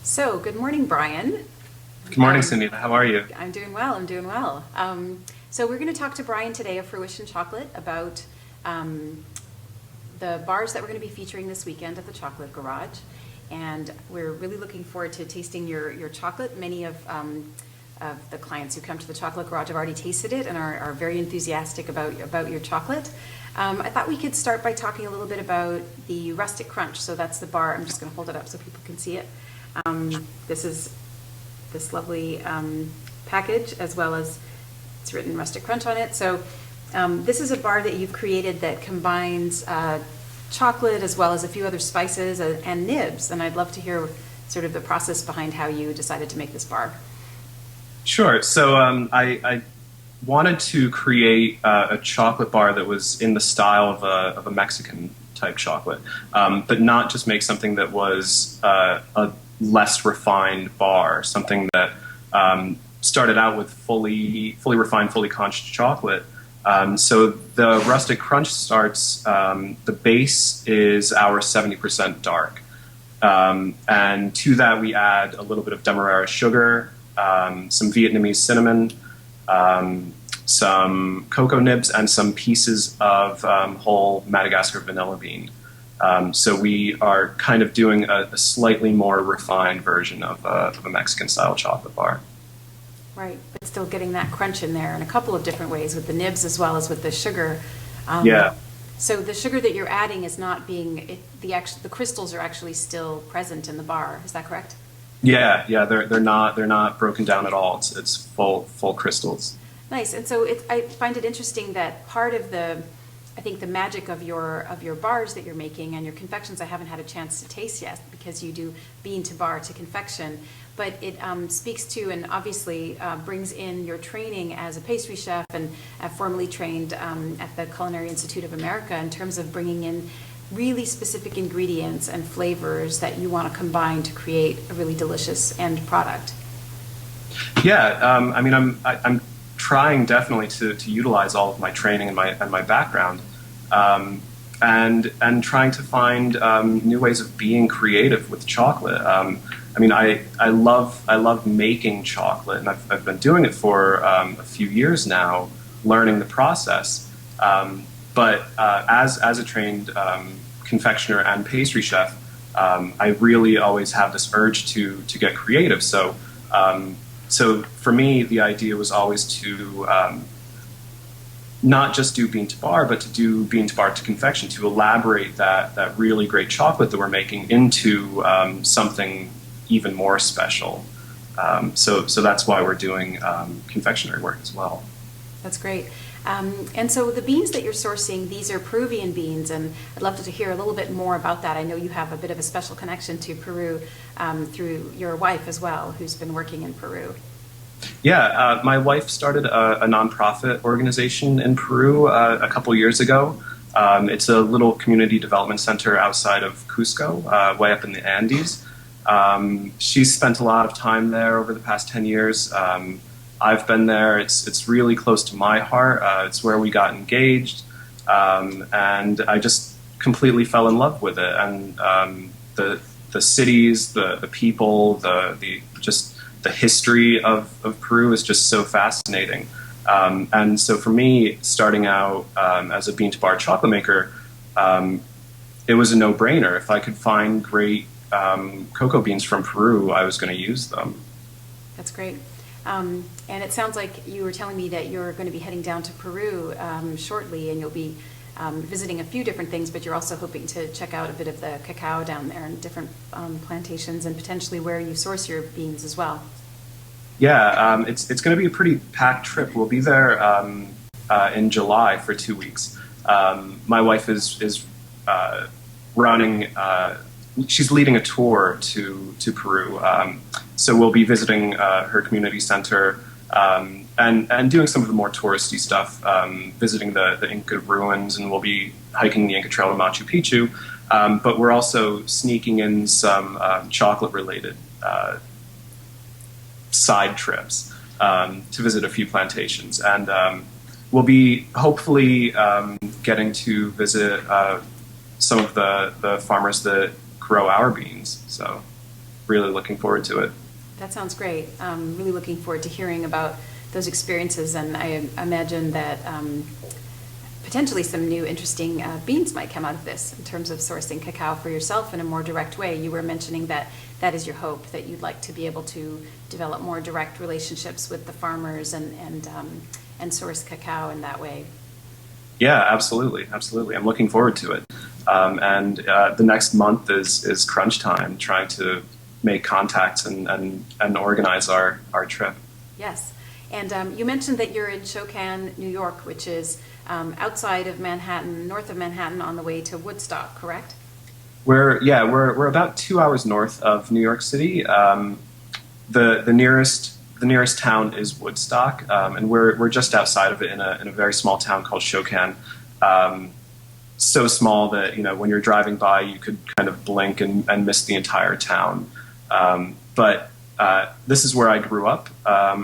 So, good morning, Brian. Good morning, Um, Sunita. How are you? I'm doing well. I'm doing well. So, we're going to talk to Brian today of Fruition Chocolate about um, the bars that we're going to be featuring this weekend at the Chocolate Garage. And we're really looking forward to tasting your chocolate. Many of the clients who come to the Chocolate Garage have already tasted it and are very enthusiastic about your chocolate. I thought we could start by talking a little bit about the Rustic Crunch. So that's the bar. I'm just going to hold it up so people can see it. This is this lovely package, as well as it's written Rustic Crunch on it. So this is a bar that you've created that combines chocolate as well as a few other spices and nibs. And I'd love to hear sort of the process behind how you decided to make this bar. Sure. So I wanted to create a chocolate bar that was in the style of a Mexican type chocolate, but not just make something that was a less refined bar, something that started out with fully refined, fully conched chocolate. So the Rustic Crunch starts, the base is our 70% dark. And to that we add a little bit of demerara sugar, some Vietnamese cinnamon, some cocoa nibs, and some pieces of whole Madagascar vanilla bean. So we are kind of doing a slightly more refined version of a Mexican-style chocolate bar. Right, but still getting that crunch in there in a couple of different ways with the nibs as well as with the sugar. Yeah. So the sugar that you're adding is not the crystals are actually still present in the bar. Is that correct? Yeah. They're not broken down at all. It's full crystals. Nice. And so I find it interesting that part of I think the magic of your bars that you're making and your confections I haven't had a chance to taste yet because you do bean to bar to confection, but it speaks to and obviously brings in your training as a pastry chef and formerly trained at the Culinary Institute of America in terms of bringing in really specific ingredients and flavors that you want to combine to create a really delicious end product. Yeah. I mean, I'm trying definitely to utilize all of my training and my background, and trying to find new ways of being creative with chocolate. I mean, I love making chocolate, and I've been doing it for a few years now, learning the process. But as a trained confectioner and pastry chef, I really always have this urge to get creative. So for me, the idea was always to not just do bean to bar, but to do bean to bar to confection, to elaborate that really great chocolate that we're making into something even more special. So that's why we're doing confectionery work as well. That's great. And so the beans that you're sourcing, these are Peruvian beans, and I'd love to hear a little bit more about that. I know you have a bit of a special connection to Peru through your wife as well, who's been working in Peru. Yeah, my wife started a nonprofit organization in Peru a couple years ago. It's a little community development center outside of Cusco, way up in the Andes. She's spent a lot of time there over the past 10 years. I've been there. It's really close to my heart. It's where we got engaged, and I just completely fell in love with it. And the cities, the people, the just the history of Peru is just so fascinating. And so for me, starting out as a bean to bar chocolate maker, it was a no-brainer. If I could find great cocoa beans from Peru, I was going to use them. That's great. And it sounds like you were telling me that you're going to be heading down to Peru shortly, and you'll be visiting a few different things, but you're also hoping to check out a bit of the cacao down there and different plantations and potentially where you source your beans as well. Yeah, it's going to be a pretty packed trip. We'll be there in July for 2 weeks. My wife is running. She's leading a tour to Peru. So we'll be visiting her community center and doing some of the more touristy stuff, visiting the Inca ruins, and we'll be hiking the Inca Trail to Machu Picchu. But we're also sneaking in some chocolate-related side trips to visit a few plantations. And we'll be hopefully getting to visit some of the farmers that grow our beans. So really looking forward to it. That sounds great. Really looking forward to hearing about those experiences, and I imagine that potentially some new interesting beans might come out of this in terms of sourcing cacao for yourself in a more direct way. You were mentioning that that is your hope, that you'd like to be able to develop more direct relationships with the farmers and source cacao in that way. Yeah, absolutely. I'm looking forward to it. And the next month is crunch time, trying to make contacts and organize our trip. Yes. And you mentioned that you're in Shokan, New York, which is outside of Manhattan, north of Manhattan, on the way to Woodstock, correct? We're about 2 hours north of New York City. The nearest town is Woodstock, and we're just outside of it in a very small town called Shokan. So small that when you're driving by, you could kind of blink and miss the entire town. But this is where I grew up.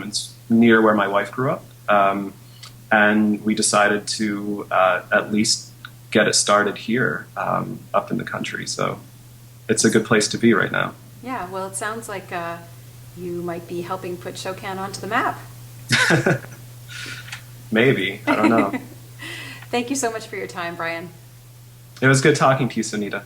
It's near where my wife grew up, and we decided to at least get it started here, up in the country. So it's a good place to be right now. Yeah, well, it sounds like you might be helping put Shokan onto the map. Maybe. I don't know. Thank you so much for your time, Brian. It was good talking to you, Sunita.